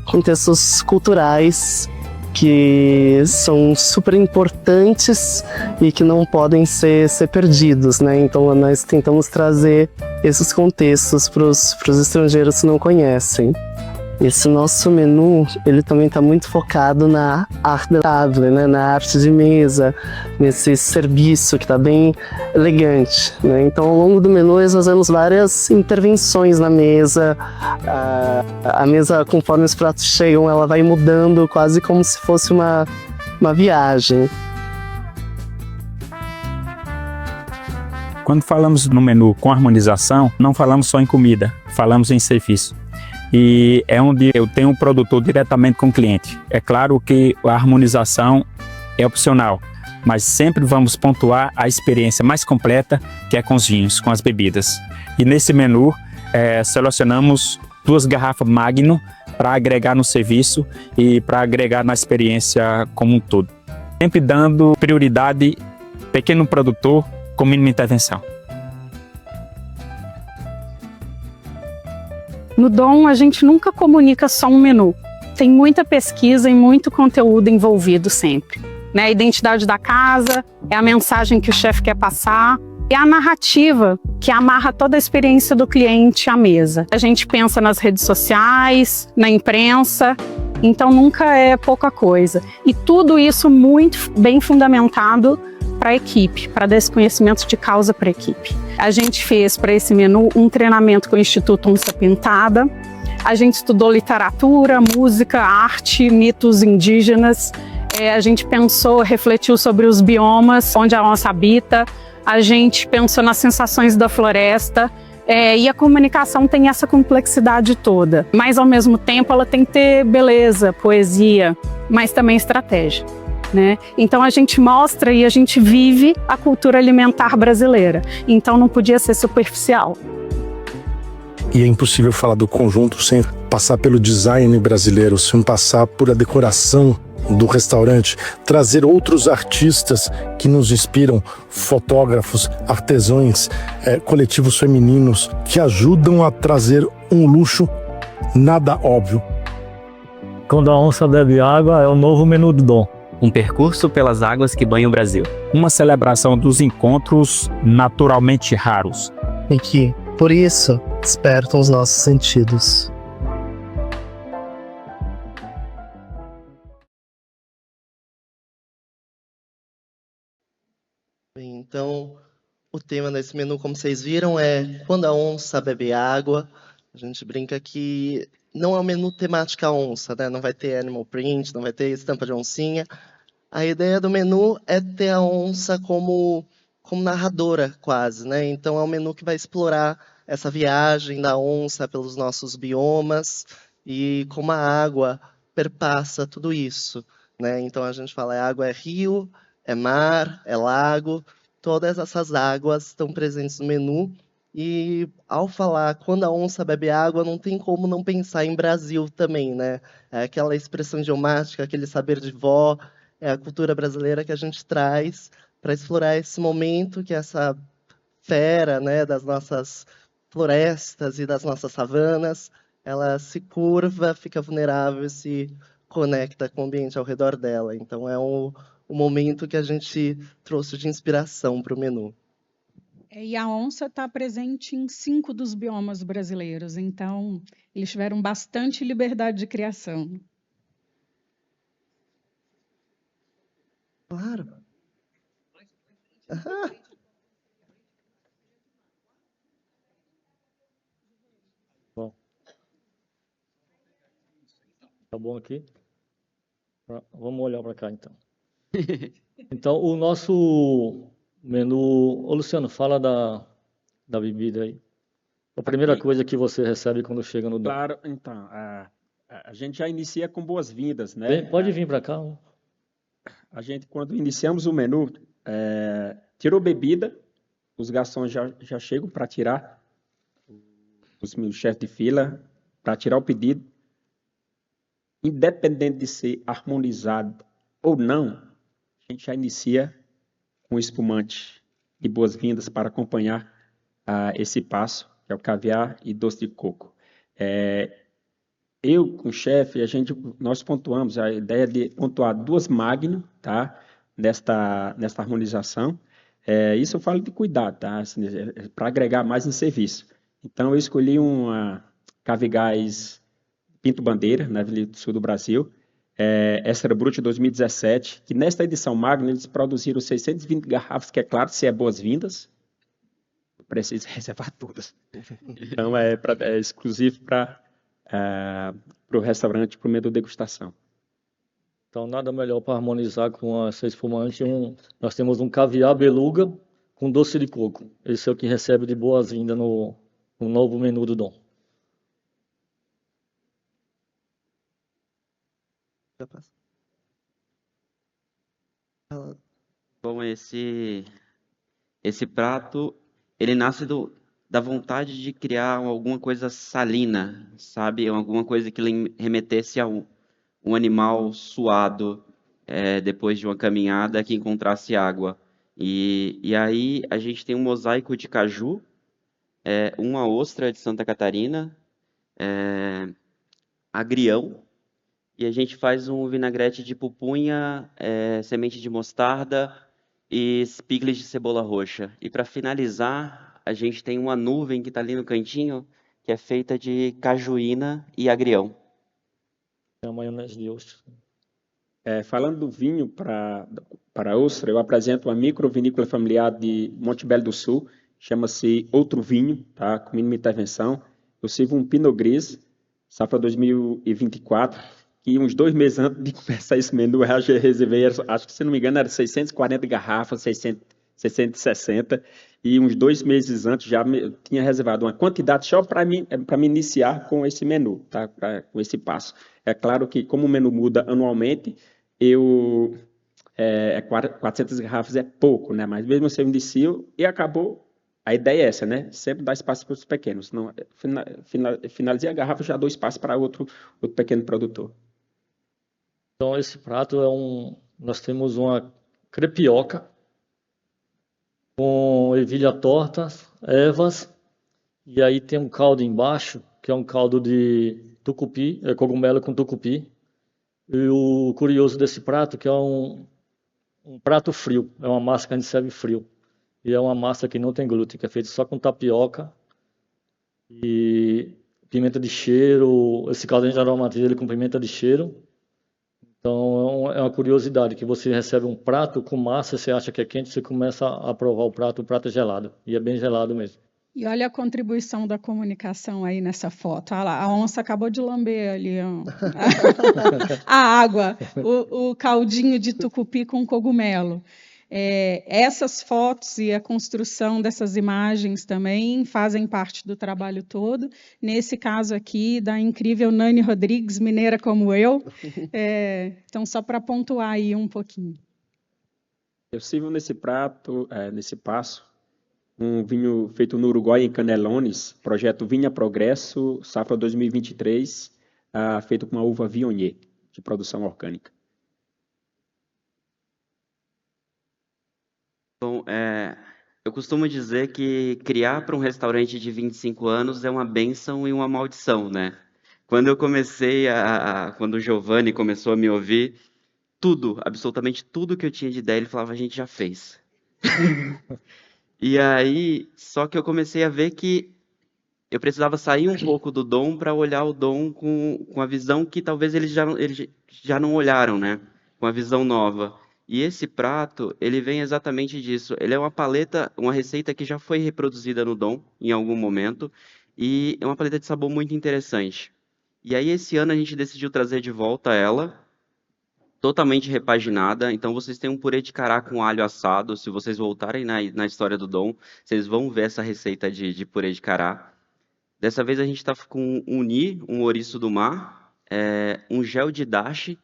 contextos culturais que são super importantes e que não podem ser perdidos, né? Então nós tentamos trazer esses contextos para os estrangeiros que não conhecem. Esse nosso menu, ele também está muito focado na arte de table, né? Na arte de mesa, nesse serviço que está bem elegante, né? Então, ao longo do menu, nós fazemos várias intervenções na mesa. A mesa, conforme os pratos chegam, ela vai mudando quase como se fosse uma viagem. Quando falamos no menu com harmonização, não falamos só em comida, falamos em serviço. E é onde eu tenho um produtor diretamente com o cliente. É claro que a harmonização é opcional, mas sempre vamos pontuar a experiência mais completa, que é com os vinhos, com as bebidas. E nesse menu, selecionamos 2 garrafas Magnum para agregar no serviço e para agregar na experiência como um todo. Sempre dando prioridade pequeno produtor com mínima intervenção. No Dom, a gente nunca comunica só um menu. Tem muita pesquisa e muito conteúdo envolvido sempre, né? A identidade da casa, é a mensagem que o chefe quer passar, é a narrativa que amarra toda a experiência do cliente à mesa. A gente pensa nas redes sociais, na imprensa, então nunca é pouca coisa. E tudo isso muito bem fundamentado para a equipe, para dar esse conhecimento de causa para a equipe. A gente fez para esse menu um treinamento com o Instituto Onça Pintada. A gente estudou literatura, música, arte, mitos indígenas. A gente pensou, refletiu sobre os biomas onde a onça habita. A gente pensou nas sensações da floresta. E a comunicação tem essa complexidade toda. Mas, ao mesmo tempo, ela tem que ter beleza, poesia, mas também estratégia, né? Então a gente mostra e a gente vive a cultura alimentar brasileira. Então não podia ser superficial. E é impossível falar do conjunto sem passar pelo design brasileiro, sem passar por a decoração do restaurante, trazer outros artistas que nos inspiram, fotógrafos, artesãos, coletivos femininos, que ajudam a trazer um luxo nada óbvio. Quando a onça bebe água é o novo menu do Dom. Um percurso pelas águas que banham o Brasil. Uma celebração dos encontros naturalmente raros. E que, por isso, despertam os nossos sentidos. Bem, então, o tema desse menu, como vocês viram, é Quando a Onça Bebe Água. A gente brinca que não é um menu temática onça, né? Não vai ter animal print, não vai ter estampa de oncinha. A ideia do menu é ter a onça como narradora, quase, né? Então, é um menu que vai explorar essa viagem da onça pelos nossos biomas e como a água perpassa tudo isso, né? Então, a gente fala, a água é rio, é mar, é lago, todas essas águas estão presentes no menu. E ao falar quando a onça bebe água, não tem como não pensar em Brasil também, né? É aquela expressão idiomática, aquele saber de vó, é a cultura brasileira que a gente traz para explorar esse momento que essa fera, né, das nossas florestas e das nossas savanas, ela se curva, fica vulnerável e se conecta com o ambiente ao redor dela. Então é um momento que a gente trouxe de inspiração para o menu. E a onça está presente em 5 dos biomas brasileiros, então eles tiveram bastante liberdade de criação. Claro. Aham. Bom, tá bom aqui? Vamos olhar para cá, então. Então, o nosso menu... Ô, Luciano, fala da bebida aí. A primeira coisa que você recebe quando chega no Dom. Claro, então, a gente já inicia com boas-vindas, né? Pode vir para cá. A gente, quando iniciamos o menu, tirou bebida, os garçons já chegam para tirar, os meus chefes de fila, para tirar o pedido. Independente de ser harmonizado ou não, a gente já inicia com espumante de boas-vindas para acompanhar esse passo, que é o caviar e doce de coco. Eu, com o chefe, nós pontuamos a ideia de pontuar 2 Magnum, tá? Nesta harmonização. Isso eu falo de cuidado, tá? Assim, para agregar mais em serviço. Então, eu escolhi uma Cavigás Pinto Bandeira, na Avenida do Sul do Brasil, Extra Brut 2017, que nesta edição Magnum eles produziram 620 garrafas, que é claro, se é boas-vindas, preciso reservar todas. Então, é exclusivo para o restaurante, para o menu degustação. Então, nada melhor para harmonizar com essa espumante. Nós temos um caviar beluga com doce de coco. Esse é o que recebe de boas-vindas no novo menu do Dom. Bom, esse prato, ele nasce da vontade de criar alguma coisa salina, sabe? Alguma coisa que remetesse a um animal suado, depois de uma caminhada, que encontrasse água. E aí a gente tem um mosaico de caju, uma ostra de Santa Catarina, agrião, e a gente faz um vinagrete de pupunha, semente de mostarda e picles de cebola roxa. E para finalizar, a gente tem uma nuvem que está ali no cantinho, que é feita de cajuína e agrião. É a maionese de ostra. Falando do vinho para a ostra, eu apresento uma microvinícola familiar de Monte Belo do Sul, chama-se Outro Vinho, tá? Com mínima intervenção. Eu sirvo um Pinot Gris, safra 2024, e uns 2 meses antes de começar esse menu, eu já reservei, acho que se não me engano, era 640 garrafas, 660, e uns 2 meses antes já tinha reservado uma quantidade só para me iniciar com esse menu, tá? Com esse passo. É claro que, como o menu muda anualmente, 400 garrafas é pouco, né? Mas mesmo assim eu inicio e acabou. A ideia é essa, né? Sempre dar espaço para os pequenos. Não, finalizei a garrafa, já dou espaço para outro pequeno produtor. Então, esse prato nós temos uma crepioca com ervilha torta, ervas, e aí tem um caldo embaixo, que é um caldo de tucupi, cogumelo com tucupi. E o curioso desse prato que é um prato frio, é uma massa que a gente serve frio. E é uma massa que não tem glúten, que é feita só com tapioca e pimenta de cheiro. Esse caldo a gente aromatiza ele com pimenta de cheiro. Então é uma curiosidade, que você recebe um prato com massa, você acha que é quente, você começa a provar o prato é gelado. E é bem gelado mesmo. E olha a contribuição da comunicação aí nessa foto. Olha lá, a onça acabou de lamber ali a água, o caldinho de tucupi com cogumelo. Essas fotos e a construção dessas imagens também fazem parte do trabalho todo. Nesse caso aqui, da incrível Nani Rodrigues, mineira como eu. Então, só para pontuar aí um pouquinho. Eu sirvo nesse prato, nesse passo, um vinho feito no Uruguai, em Canelones, projeto Vinha Progresso, safra 2023, feito com uma uva Viognier, de produção orgânica. Bom, eu costumo dizer que criar para um restaurante de 25 anos é uma bênção e uma maldição, né? Quando eu comecei, quando o Giovanni começou a me ouvir, absolutamente tudo que eu tinha de ideia, ele falava, a gente já fez. E aí, só que eu comecei a ver que eu precisava sair um pouco do Dom para olhar o Dom com a visão que talvez eles já não olharam, né? Com a visão nova. E esse prato, ele vem exatamente disso. Ele é uma paleta, uma receita que já foi reproduzida no Dom em algum momento, e é uma paleta de sabor muito interessante. E aí, esse ano, a gente decidiu trazer de volta ela, totalmente repaginada. Então, vocês têm um purê de cará com alho assado. Se vocês voltarem na história do Dom, vocês vão ver essa receita de purê de cará. Dessa vez, a gente está com um uni, um ouriço do mar, um gel de dashi,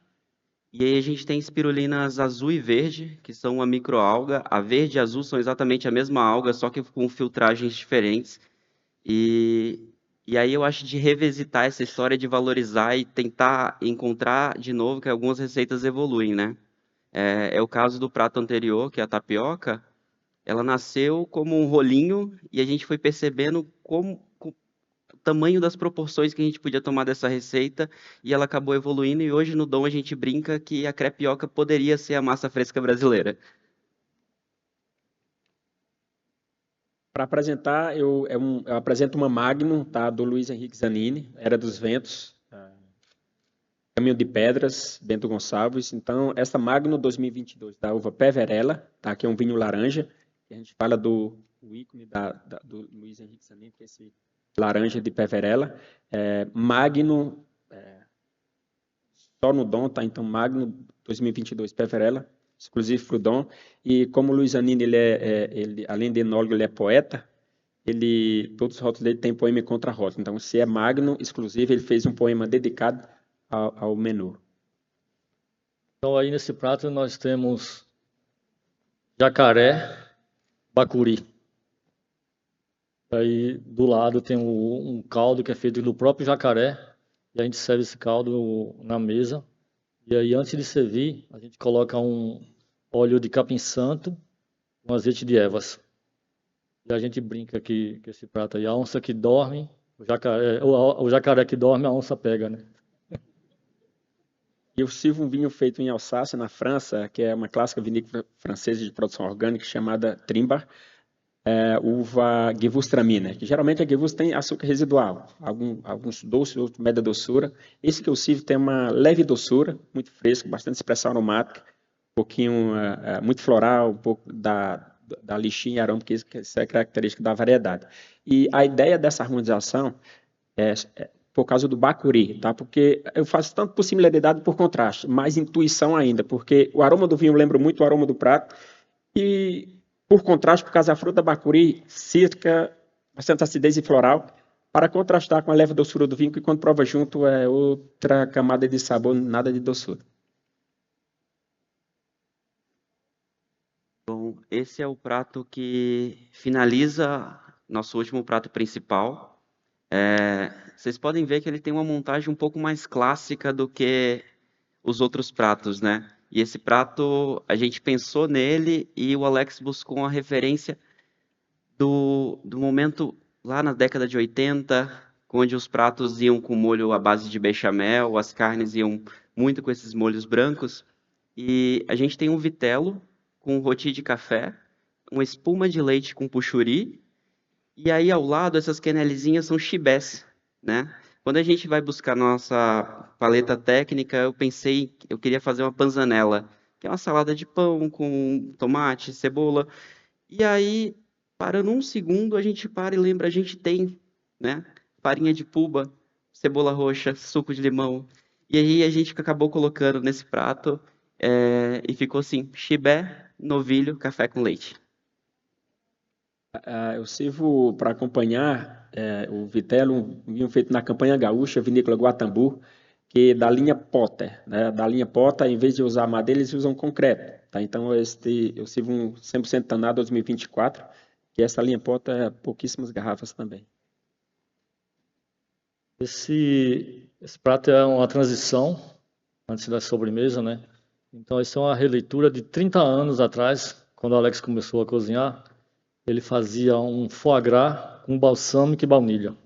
e aí a gente tem espirulinas azul e verde, que são uma microalga. A verde e a azul são exatamente a mesma alga, só que com filtragens diferentes. E aí eu acho de revisitar essa história, de valorizar e tentar encontrar de novo que algumas receitas evoluem, né? É o caso do prato anterior, que é a tapioca. Ela nasceu como um rolinho e a gente foi percebendo o tamanho das proporções que a gente podia tomar dessa receita, e ela acabou evoluindo, e hoje no Dom a gente brinca que a crepioca poderia ser a massa fresca brasileira. Para apresentar, eu apresento uma Magnum, tá, do Luiz Henrique Zanini, Era dos Ventos, Caminho de Pedras, Bento Gonçalves. Então, essa Magnum 2022 da uva Peverella, tá, que é um vinho laranja, que a gente fala do ícone do Luiz Henrique Zanini, que é esse laranja de Peverella. Magnum, só no Dom, tá? Então, Magnum 2022 Peverella, exclusivo para o Dom. E como o Luiz Zanini, ele, além de enólogo, ele é poeta, todos os rótulos dele têm poema e contra-rótulo. Então, se é Magnum exclusivo, ele fez um poema dedicado ao menu. Então, aí nesse prato nós temos jacaré, bacuri. Aí do lado tem um caldo que é feito do próprio jacaré, e a gente serve esse caldo na mesa. E aí, antes de servir, a gente coloca um óleo de capim-santo, um azeite de ervas. E a gente brinca que esse prato aí, a onça que dorme, o jacaré que dorme, a onça pega, né? E eu sirvo um vinho feito em Alsácia, na França, que é uma clássica vinícola francesa de produção orgânica chamada Trimbar, uva Gewürztraminer, que geralmente a Gewürz tem açúcar residual, alguns doces, outros média doçura. Esse que eu sirvo tem uma leve doçura, muito fresco, bastante expressão aromática, um pouquinho muito floral, um pouco da lixinha e aroma, que isso é característica da variedade. E a ideia dessa harmonização é por causa do bacuri, tá? Porque eu faço tanto por similaridade por contraste, mais intuição ainda, porque o aroma do vinho lembra muito o aroma do prato, e por contraste, por causa da fruta bacuri, cítrica, bastante acidez e floral, para contrastar com a leve doçura do vinho, que quando prova junto é outra camada de sabor, nada de doçura. Bom, esse é o prato que finaliza nosso último prato principal. Vocês podem ver que ele tem uma montagem um pouco mais clássica do que os outros pratos, né? E esse prato, a gente pensou nele e o Alex buscou uma referência do momento lá na década de 80, onde os pratos iam com molho à base de bechamel, as carnes iam muito com esses molhos brancos. E a gente tem um vitelo com roti de café, uma espuma de leite com puxuri, e aí ao lado essas quenelzinhas são chibés, né? Quando a gente vai buscar nossa paleta técnica, eu queria fazer uma panzanella, que é uma salada de pão com tomate, cebola. E aí, parando um segundo, a gente para e lembra, a gente tem, né, farinha de puba, cebola roxa, suco de limão. E aí a gente acabou colocando nesse prato e ficou assim, chibé, novilho, café com leite. Eu sirvo para acompanhar o vitelo, um vinho feito na campanha gaúcha, vinícola Guatambu, que é da linha Potter, né? Da linha Potter, em vez de usar madeira, eles usam concreto, tá? Então, eu sirvo um 100% Taná 2024, que essa linha Potter é pouquíssimas garrafas também. Esse prato é uma transição, antes da sobremesa, né? Então, essa é uma releitura de 30 anos atrás, quando o Alex começou a cozinhar. Ele fazia um foie gras com balsâmico e baunilha.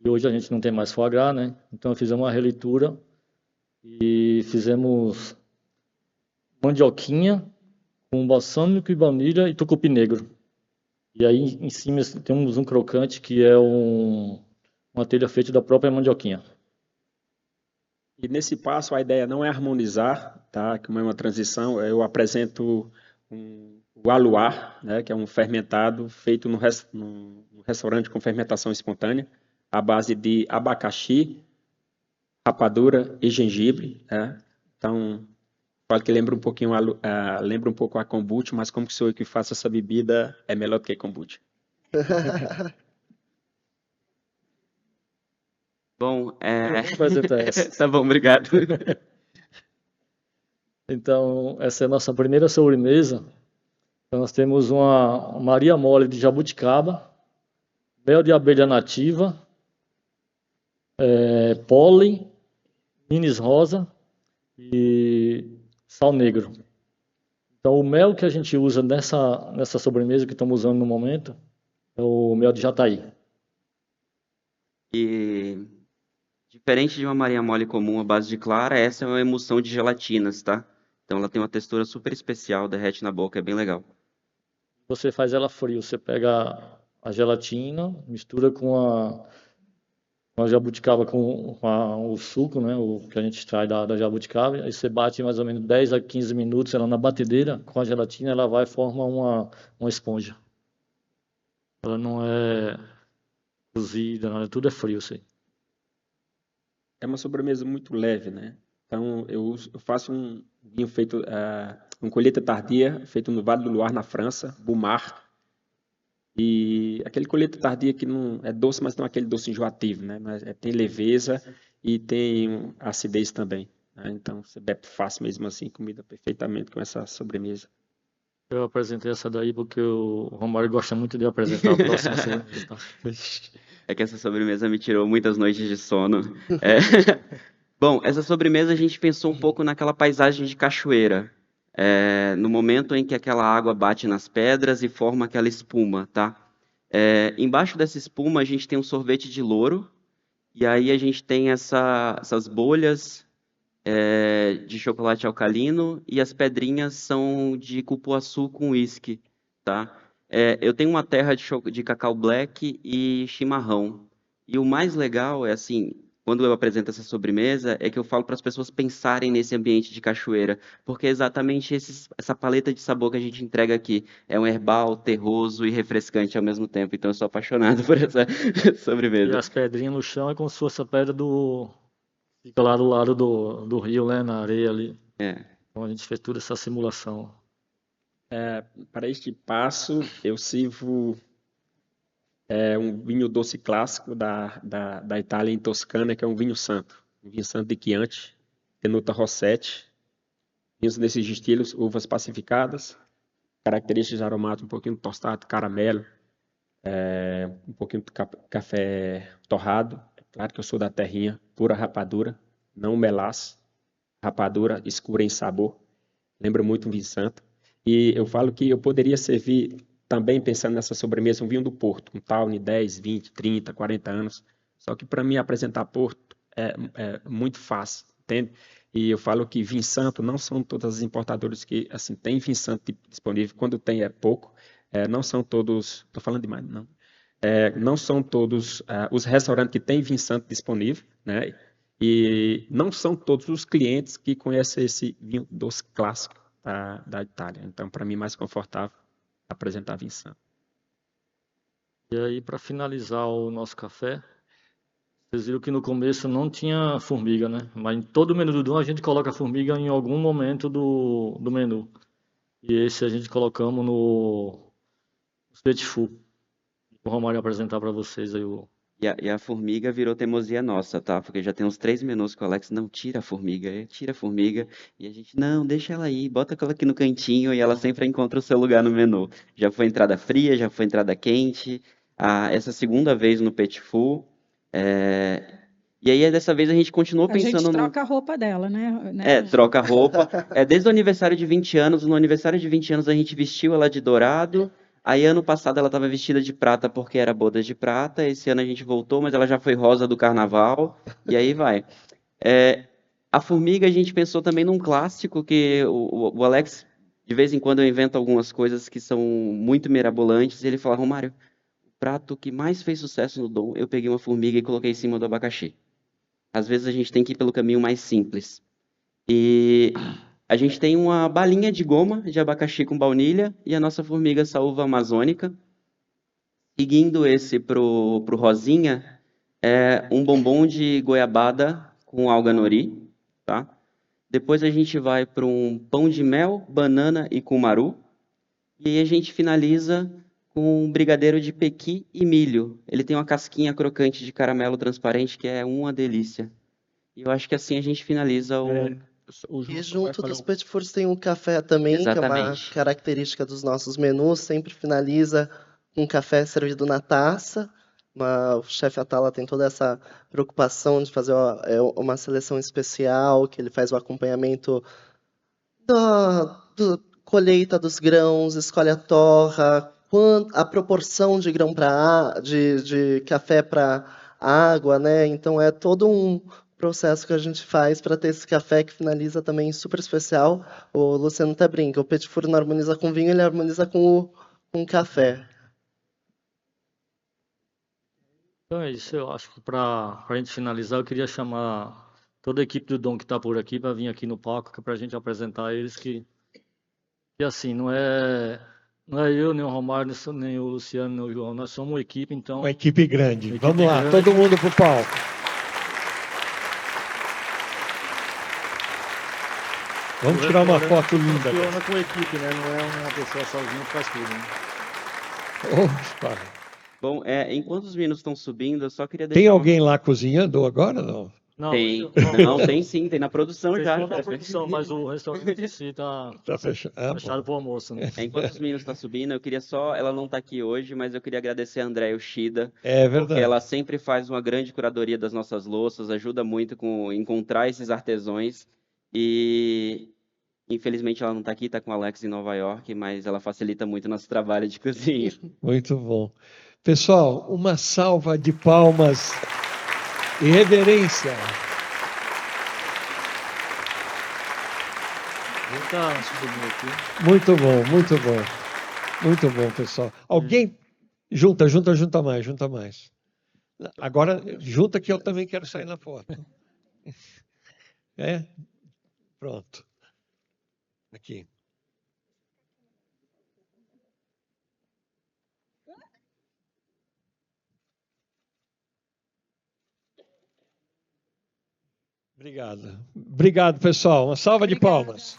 E hoje a gente não tem mais foie gras, né? Então fizemos uma releitura e fizemos mandioquinha com balsâmico e baunilha e tucupi negro. E aí em cima temos um crocante que é uma telha feita da própria mandioquinha. E nesse passo a ideia não é harmonizar, tá? Como é uma transição, eu apresento o aluar, né? Que é um fermentado feito num restaurante com fermentação espontânea, à base de abacaxi, rapadura e gengibre, né? Então, falo que lembra um pouquinho lembra um pouco a kombucha, mas como que sou eu que faço essa bebida, é melhor do que kombucha. Bom, Vou apresentar essa. tá bom, obrigado. Então, essa é a nossa primeira sobremesa. Então, nós temos uma Maria Mole de jabuticaba, mel de abelha nativa, pólen, minis rosa e sal negro. Então, o mel que a gente usa nessa sobremesa que estamos usando no momento é o mel de jataí. E diferente de uma Maria Mole comum à base de clara, essa é uma emulsão de gelatinas, tá? Então ela tem uma textura super especial, derrete na boca, é bem legal. Você faz ela frio, você pega a gelatina, mistura com a jabuticaba, com o suco, né, o que a gente extrai da jabuticaba, aí você bate mais ou menos 10 a 15 minutos ela na batedeira, com a gelatina ela vai e forma uma esponja. Ela não é cozida, nada, tudo é frio, assim. É uma sobremesa muito leve, né? Então, eu faço um vinho feito, um colheita tardia, feito no Vale do Loire, na França, Boumard. E aquele colheita tardia que não é doce, mas não é aquele doce enjoativo, né? Mas tem leveza e tem acidez também, né? Então, você bebe fácil mesmo assim, comida perfeitamente com essa sobremesa. Eu apresentei essa daí porque o Romário gosta muito de apresentar a próxima sobremesa. Tá? É que essa sobremesa me tirou muitas noites de sono. Bom, essa sobremesa a gente pensou um pouco naquela paisagem de cachoeira. No momento em que aquela água bate nas pedras e forma aquela espuma, tá? Embaixo dessa espuma a gente tem um sorvete de louro, e aí a gente tem essas bolhas de chocolate alcalino, e as pedrinhas são de cupuaçu com uísque, tá? Eu tenho uma terra de cacau black e chimarrão. E o mais legal é assim, quando eu apresento essa sobremesa, é que eu falo para as pessoas pensarem nesse ambiente de cachoeira, porque é exatamente essa paleta de sabor que a gente entrega aqui. É um herbal, terroso e refrescante ao mesmo tempo. Então eu sou apaixonado por essa E sobremesa. as pedrinhas no chão é como se fosse a pedra fica lá do lado do rio, né, na areia ali. Então a gente fez toda essa simulação. Para este passo, eu sirvo um vinho doce clássico da Itália, em Toscana, que é um vinho santo de Chianti, Tenuta Rossetti. Vinhos desses estilos, uvas pacificadas, características aromáticas, um pouquinho de tostado, caramelo, um pouquinho de café torrado. É claro que eu sou da terrinha, pura rapadura, não melaço, rapadura escura em sabor. Lembra muito um vinho santo. E eu falo que eu poderia servir, também pensando nessa sobremesa, um vinho do Porto, um Tawny 10, 20, 30, 40 anos. Só que para mim apresentar Porto é muito fácil, entende? E eu falo que vinho santo não são todas as importadoras que assim têm vinho santo disponível. Quando tem é pouco. Não são todos... Estou falando demais, não. Não são todos os restaurantes que têm vinho santo disponível, né? E não são todos os clientes que conhecem esse vinho doce clássico da Itália. Então, para mim, é mais confortável apresentar vinho santo. E aí, para finalizar o nosso café, vocês viram que no começo não tinha formiga, né? Mas em todo o menu do Dom a gente coloca formiga em algum momento do menu. E esse a gente colocamos no petit four. O Romário apresentar para vocês aí o... E a formiga virou teimosia nossa, tá? Porque já tem uns 3 menus que o Alex, não, tira a formiga, tira a formiga. E a gente, não, deixa ela aí, bota ela aqui no cantinho e ela sempre encontra o seu lugar no menu. Já foi entrada fria, já foi entrada quente. Essa segunda vez no Petit Four. E aí, dessa vez, a gente continuou pensando... A gente troca a roupa dela, né? Troca a roupa. Desde o aniversário de 20 anos, no aniversário de 20 anos a gente vestiu ela de dourado. Aí, ano passado, ela estava vestida de prata porque era bodas de prata. Esse ano a gente voltou, mas ela já foi rosa do carnaval. E aí vai. A formiga, a gente pensou também num clássico que o Alex De vez em quando eu invento algumas coisas que são muito mirabolantes e ele fala, Romário, o prato que mais fez sucesso no Dom, eu peguei uma formiga e coloquei em cima do abacaxi. Às vezes a gente tem que ir pelo caminho mais simples. E a gente tem uma balinha de goma de abacaxi com baunilha e a nossa formiga saúva amazônica. Seguindo esse pro rosinha, é um bombom de goiabada com alga nori, tá? Depois a gente vai para um pão de mel, banana e cumaru. E aí a gente finaliza com um brigadeiro de pequi e milho. Ele tem uma casquinha crocante de caramelo transparente que é uma delícia. E eu acho que assim a gente finaliza o... E junto dos petit fours tem o café também, que é uma Exatamente. característica dos nossos menus. Sempre finaliza com um café servido na taça. O chefe Atala tem toda essa preocupação de fazer uma seleção especial, que ele faz o acompanhamento da colheita dos grãos, escolhe a torra, a proporção de grão de café para água, né? Então é todo um processo que a gente faz para ter esse café que finaliza também super especial. O Luciano até brinca, o petit four não harmoniza com vinho, ele harmoniza com o café. Então é isso, eu acho que para a gente finalizar, eu queria chamar toda a equipe do Dom que está por aqui para vir aqui no palco para a gente apresentar eles que assim, não é eu, nem o Romário, nem o Luciano, nem o João, nós somos uma equipe, então... Uma equipe grande. Uma equipe Vamos lá, grande. todo mundo pro palco. Vamos tirar uma foto linda. Funciona com equipe, né? Não é uma pessoa sozinha que faz tudo, né? Opa. Bom, enquanto os meninos estão subindo, eu só queria deixar... Tem alguém lá cozinhando agora, não? Não, tem sim, tem na produção já. Na produção, mas o restaurante em si tá fechado para o almoço, né? Enquanto os meninos estão subindo, eu queria só... Ela não está aqui hoje, mas eu queria agradecer a Andréia Ushida. É verdade. Porque ela sempre faz uma grande curadoria das nossas louças, ajuda muito com encontrar esses artesãos. E... Infelizmente ela não está aqui, está com o Alex em Nova York, mas ela facilita muito o nosso trabalho de cozinha. Muito bom. Pessoal, uma salva de palmas e reverência. Muito bom, muito bom. Muito bom, pessoal. Alguém... Junta mais. Agora, junta que eu também quero sair na foto. Pronto. Aqui. Obrigado. Obrigado, pessoal. Uma salva de palmas.